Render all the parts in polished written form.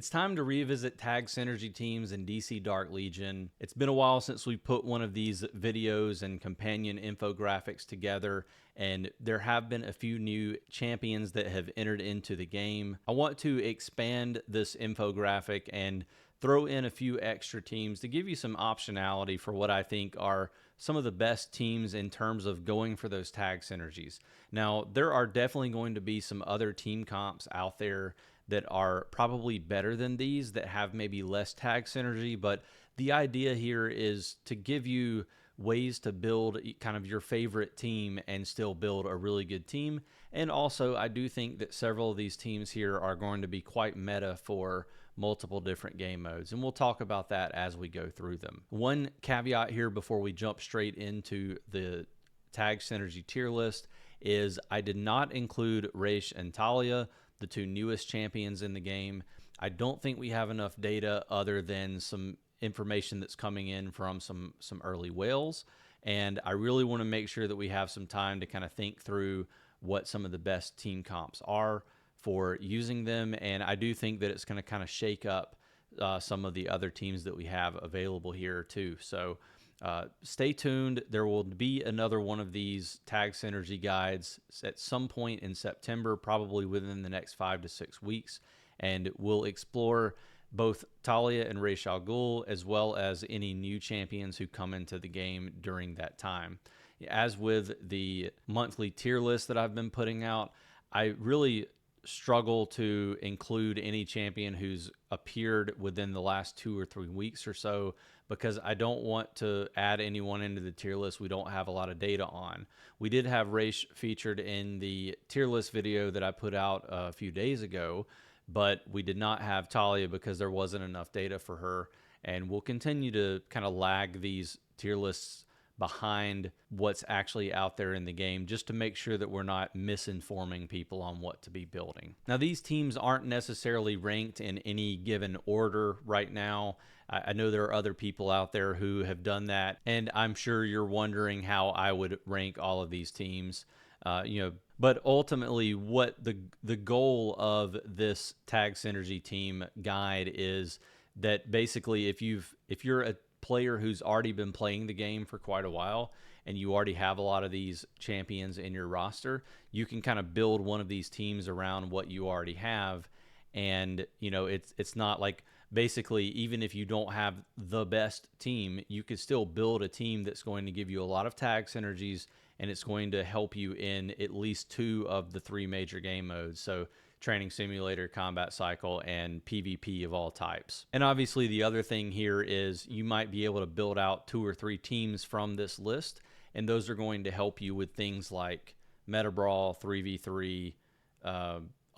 It's time to revisit Tag Synergy teams in DC Dark Legion. It's been a while since we put one of these videos and companion infographics together, and there have been a few new champions that have entered into the game. I want to expand this infographic and throw in a few extra teams to give you some optionality for what I think are some of the best teams in terms of going for those tag synergies. Now, there are definitely going to be some other team comps out there that are probably better than these that have maybe less tag synergy, but the idea here is to give you ways to build kind of your favorite team and still build a really good team. And also, I do think that several of these teams here are going to be quite meta for multiple different game modes, and we'll talk about that as we go through them. One caveat here before we jump straight into the tag synergy tier list is I did not include Raish and Talia, the two newest champions in the game. I don't think we have enough data other than some information that's coming in from some early whales, and I really want to make sure that we have some time to kind of think through what some of the best team comps are for using them, and I do think that it's going to kind of shake up some of the other teams that we have available here too. So stay tuned. There will be another one of these tag synergy guides at some point in September, probably within the next 5 to 6 weeks, and we'll explore both Talia and Raish Al Ghul, as well as any new champions who come into the game during that time. As with the monthly tier list that I've been putting out, I really struggle to include any champion who's appeared within the last 2 or 3 weeks or so, because I don't want to add anyone into the tier list we don't have a lot of data on. We did have Raish featured in the tier list video that I put out a few days ago, but we did not have Talia because there wasn't enough data for her, and we'll continue to kind of lag these tier lists behind what's actually out there in the game, just to make sure that we're not misinforming people on what to be building. Now, these teams aren't necessarily ranked in any given order right now. I know there are other people out there who have done that, and I'm sure you're wondering how I would rank all of these teams. But ultimately, what the goal of this Tag Synergy team guide is that basically, if you're a player who's already been playing the game for quite a while and you already have a lot of these champions in your roster, you can kind of build one of these teams around what you already have. And it's not like, basically, even if you don't have the best team, you could still build a team that's going to give you a lot of tag synergies, and it's going to help you in at least 2 of the 3 major game modes. So Training Simulator, Combat Cycle, and PvP of all types. And obviously the other thing here is you might be able to build out 2 or 3 teams from this list, and those are going to help you with things like Meta Brawl, 3v3,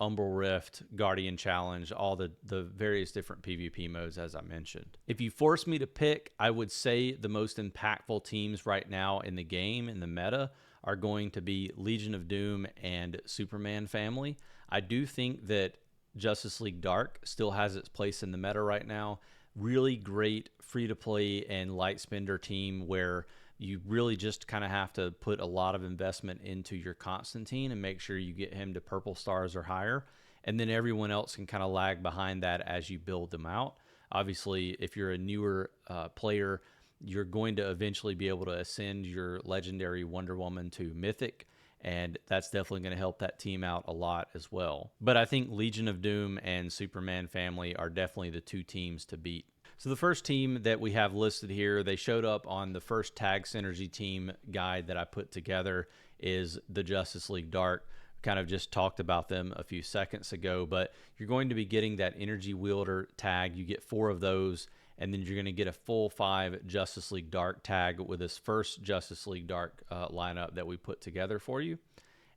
Umbral Rift, Guardian Challenge, all the various different PvP modes, as I mentioned. If you force me to pick, I would say the most impactful teams right now in the game, in the meta, are going to be Legion of Doom and Superman Family. I do think that Justice League Dark still has its place in the meta right now. Really great free-to-play and light spender team where you really just kind of have to put a lot of investment into your Constantine and make sure you get him to purple stars or higher. And then everyone else can kind of lag behind that as you build them out. Obviously, if you're a newer player, you're going to eventually be able to ascend your legendary Wonder Woman to Mythic, and that's definitely going to help that team out a lot as well. But I think Legion of Doom and Superman Family are definitely the 2 teams to beat. So the first team that we have listed here, they showed up on the first Tag Synergy team guide that I put together, is the Justice League Dark. Kind of just talked about them a few seconds ago, but you're going to be getting that Energy Wielder tag. You get 4 of those, and then you're going to get a full 5 Justice League Dark tag with this first Justice League Dark lineup that we put together for you.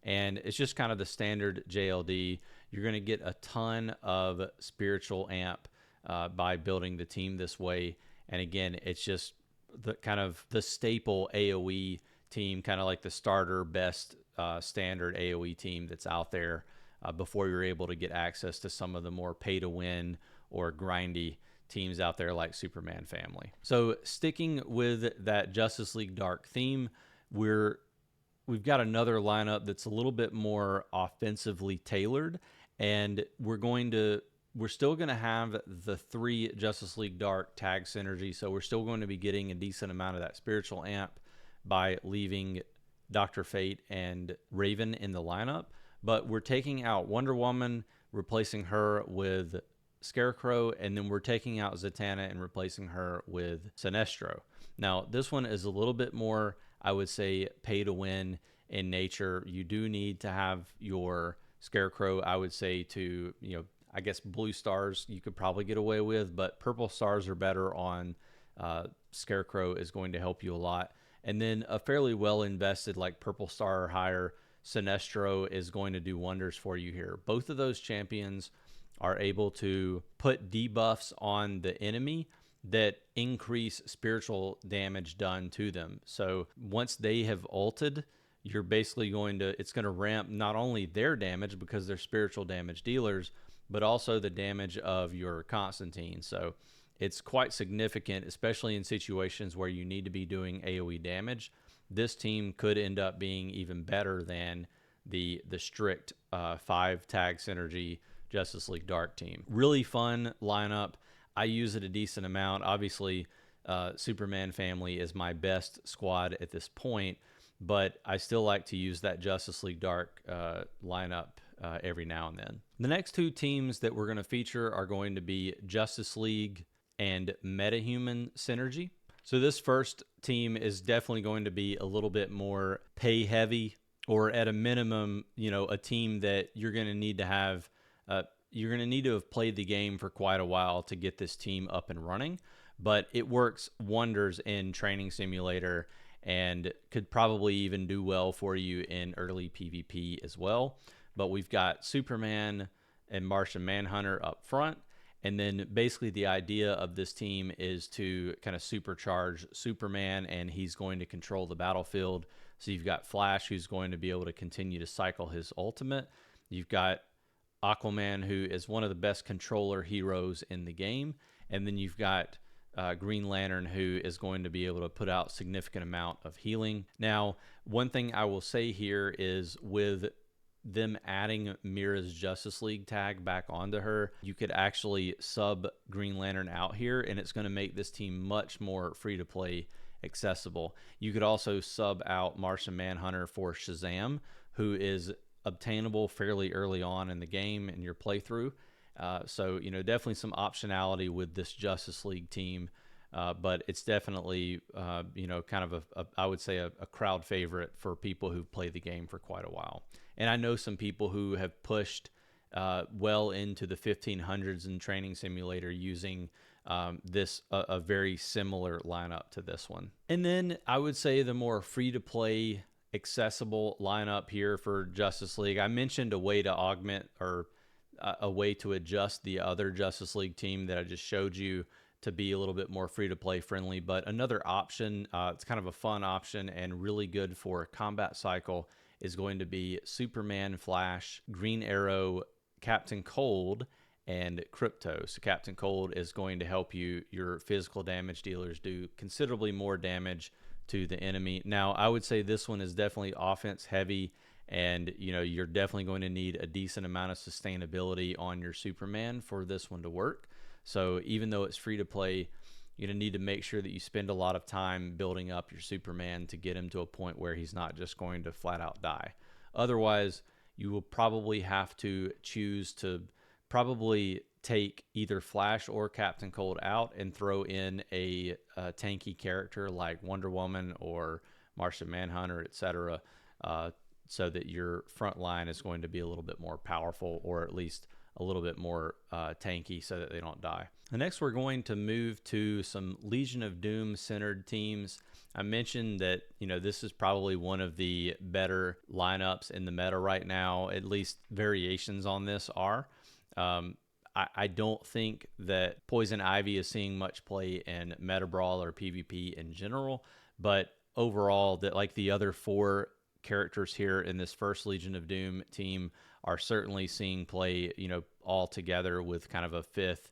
And it's just kind of the standard JLD. You're going to get a ton of spiritual amp by building the team this way. And again, it's just the kind of the staple AoE team, kind of like the starter best standard AoE team that's out there before you're able to get access to some of the more pay to win or grindy teams out there like Superman Family. So sticking with that Justice League Dark theme, we've got another lineup that's a little bit more offensively tailored, and we're going to we're still going to have the 3 Justice League Dark tag synergy, so we're still going to be getting a decent amount of that spiritual amp by leaving Dr. Fate and Raven in the lineup. But we're taking out Wonder Woman, replacing her with Scarecrow, and then we're taking out Zatanna and replacing her with Sinestro. Now, this one is a little bit more, I would say, pay to win in nature. You do need to have your Scarecrow, I would say, to, I guess blue stars you could probably get away with, but purple stars are better on Scarecrow is going to help you a lot. And then a fairly well invested, like purple star or higher, Sinestro is going to do wonders for you here. Both of those champions are able to put debuffs on the enemy that increase spiritual damage done to them. So once they have ulted, you're basically it's going to ramp not only their damage because they're spiritual damage dealers, but also the damage of your Constantine. So it's quite significant, especially in situations where you need to be doing AoE damage. This team could end up being even better than the strict 5 tag synergy Justice League Dark team. Really fun lineup. I use it a decent amount. Obviously, Superman family is my best squad at this point, but I still like to use that Justice League Dark lineup every now and then. The next 2 teams that we're going to feature are going to be Justice League and Metahuman Synergy. So this first team is definitely going to be a little bit more pay heavy, or at a minimum, a team that you're going to need to have played the game for quite a while to get this team up and running, but it works wonders in Training Simulator and could probably even do well for you in early PvP as well. But we've got Superman and Martian Manhunter up front. And then basically the idea of this team is to kind of supercharge Superman, and he's going to control the battlefield. So you've got Flash, who's going to be able to continue to cycle his ultimate. You've got Aquaman, who is one of the best controller heroes in the game. And then you've got Green Lantern, who is going to be able to put out significant amount of healing. Now, one thing I will say here is with them adding Mira's Justice League tag back onto her, you could actually sub Green Lantern out here, and it's going to make this team much more free-to-play accessible. You could also sub out Martian Manhunter for Shazam, who is obtainable fairly early on in the game in your playthrough. So, definitely some optionality with this Justice League team, but it's definitely, kind of I would say a crowd favorite for people who've played the game for quite a while. And I know some people who have pushed well into the 1500s in Training Simulator using a very similar lineup to this one. And then I would say the more free-to-play accessible lineup here for Justice League, I mentioned a way to augment or a way to adjust the other Justice League team that I just showed you to be a little bit more free-to-play friendly. But another option, it's kind of a fun option and really good for a combat cycle, is going to be Superman, Flash, Green Arrow, Captain Cold, and Crypto. So Captain Cold is going to help your physical damage dealers do considerably more damage to the enemy. Now, I would say this one is definitely offense heavy, and you're definitely going to need a decent amount of sustainability on your Superman for this one to work. So even though it's free to play, you're going to need to make sure that you spend a lot of time building up your Superman to get him to a point where he's not just going to flat out die. Otherwise, you will probably have to choose to probably take either Flash or Captain Cold out and throw in a tanky character like Wonder Woman or Martian Manhunter, etc., so that your front line is going to be a little bit more powerful, or at least a little bit more tanky so that they don't die. And next, we're going to move to some Legion of Doom centered teams. I mentioned that, this is probably one of the better lineups in the meta right now. At least variations on this are. I don't think that Poison Ivy is seeing much play in Meta Brawl or PvP in general, but overall, that like the other 4 characters here in this first Legion of Doom team are certainly seeing play, all together with kind of a 5th,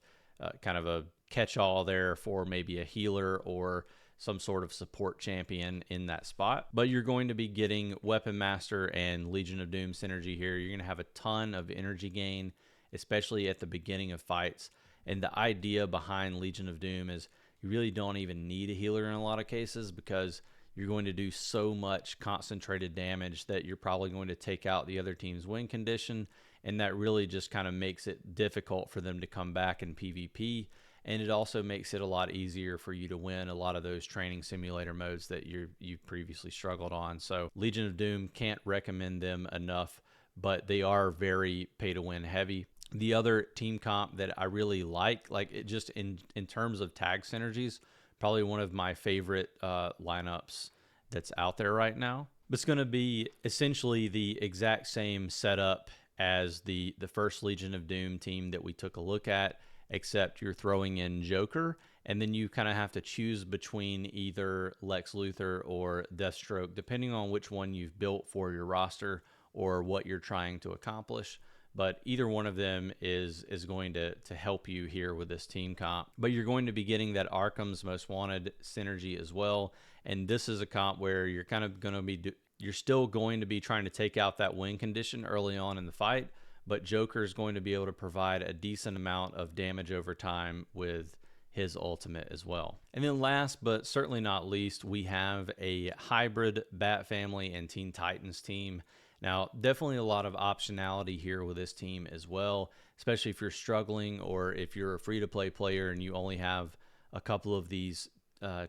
kind of a catch-all there for maybe a healer or some sort of support champion in that spot. But you're going to be getting Weapon Master and Legion of Doom synergy here. You're going to have a ton of energy gain, especially at the beginning of fights. And the idea behind Legion of Doom is you really don't even need a healer in a lot of cases, because you're going to do so much concentrated damage that you're probably going to take out the other team's win condition, and that really just kind of makes it difficult for them to come back in PvP. And it also makes it a lot easier for you to win a lot of those training simulator modes that you've previously struggled on. So Legion of Doom, can't recommend them enough, but they are very pay to win heavy. The other team comp that I really like it just in terms of tag synergies, probably one of my favorite lineups that's out there right now. It's going to be essentially the exact same setup as the first Legion of Doom team that we took a look at, except you're throwing in Joker, and then you kind of have to choose between either Lex Luthor or Deathstroke, depending on which one you've built for your roster or what you're trying to accomplish. But either one of them is going to help you here with this team comp. But you're going to be getting that Arkham's Most Wanted synergy as well. And this is a comp where you're kind of going to be, you're still going to be trying to take out that win condition early on in the fight, but Joker is going to be able to provide a decent amount of damage over time with his ultimate as well. And then last but certainly not least, we have a hybrid Bat Family and Teen Titans team. Now, definitely a lot of optionality here with this team as well, especially if you're struggling or if you're a free-to-play player and you only have a couple of these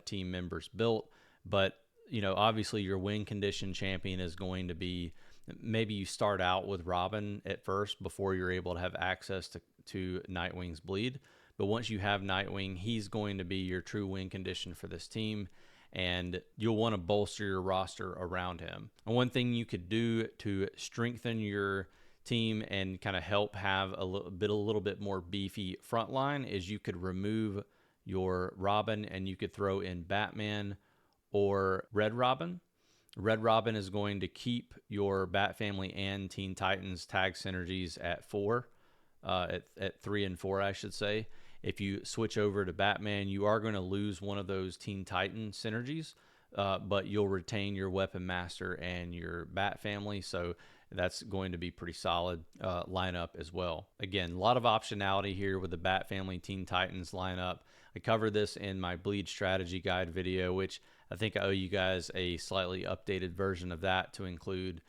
team members built. But, you know, obviously your win condition champion is going to be, maybe you start out with Robin at first before you're able to have access to Nightwing's bleed. But once you have Nightwing, he's going to be your true win condition for this team, and you'll want to bolster your roster around him. And one thing you could do to strengthen your team and kind of help have a little bit more beefy front line is you could remove your Robin and you could throw in Batman or Red Robin. Red Robin is going to keep your Bat Family and Teen Titans tag synergies at 4, at 3 and 4, I should say. If you switch over to Batman, you are going to lose one of those Teen Titan synergies, but you'll retain your Weapon Master and your Bat Family, so that's going to be pretty solid lineup as well. Again, a lot of optionality here with the Bat Family Teen Titans lineup. I covered this in my Bleed Strategy Guide video, which I think I owe you guys a slightly updated version of that to include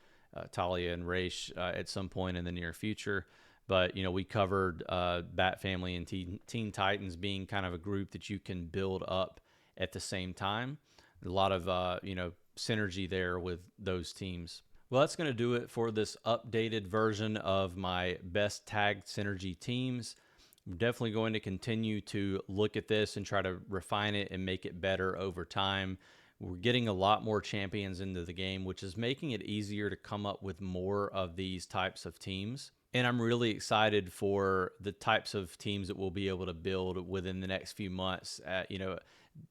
Talia and Raish at some point in the near future. But, you know, we covered Bat Family and Teen Titans being kind of a group that you can build up at the same time. A lot of, you know, synergy there with those teams. Well, that's going to do it for this updated version of my best tagged synergy teams. I'm definitely going to continue to look at this and try to refine it and make it better over time. We're getting a lot more champions into the game, which is making it easier to come up with more of these types of teams. And I'm really excited for the types of teams that we'll be able to build within the next few months. You know, it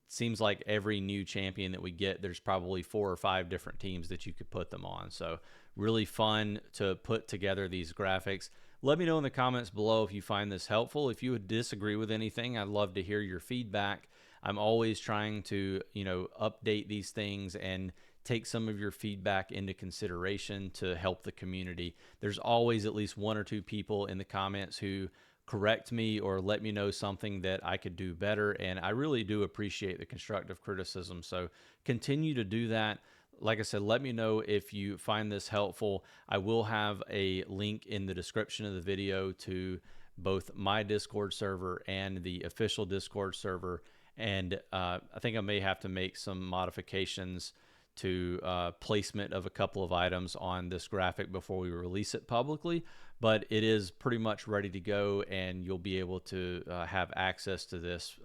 seems like every new champion that we get, there's probably 4 or 5 different teams that you could put them on. So really fun to put together these graphics. Let me know in the comments below if you find this helpful. If you would disagree with anything, I'd love to hear your feedback. I'm always trying to, you know, update these things and take some of your feedback into consideration to help the community. There's always at least 1 or 2 people in the comments who correct me or let me know something that I could do better, and I really do appreciate the constructive criticism. So continue to do that. Like I said, let me know if you find this helpful. I will have a link in the description of the video to both my Discord server and the official Discord server, and I think I may have to make some modifications to placement of a couple of items on this graphic before we release it publicly, but it is pretty much ready to go, and you'll be able to have access to this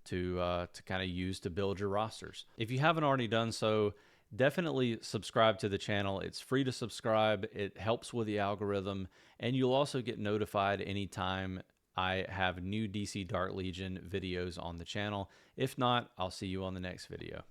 to kind of use to build your rosters. If you haven't already done so, definitely subscribe to the channel. It's free to subscribe. It helps with the algorithm, and you'll also get notified anytime I have new DC Dark Legion videos on the channel. If not, I'll see you on the next video.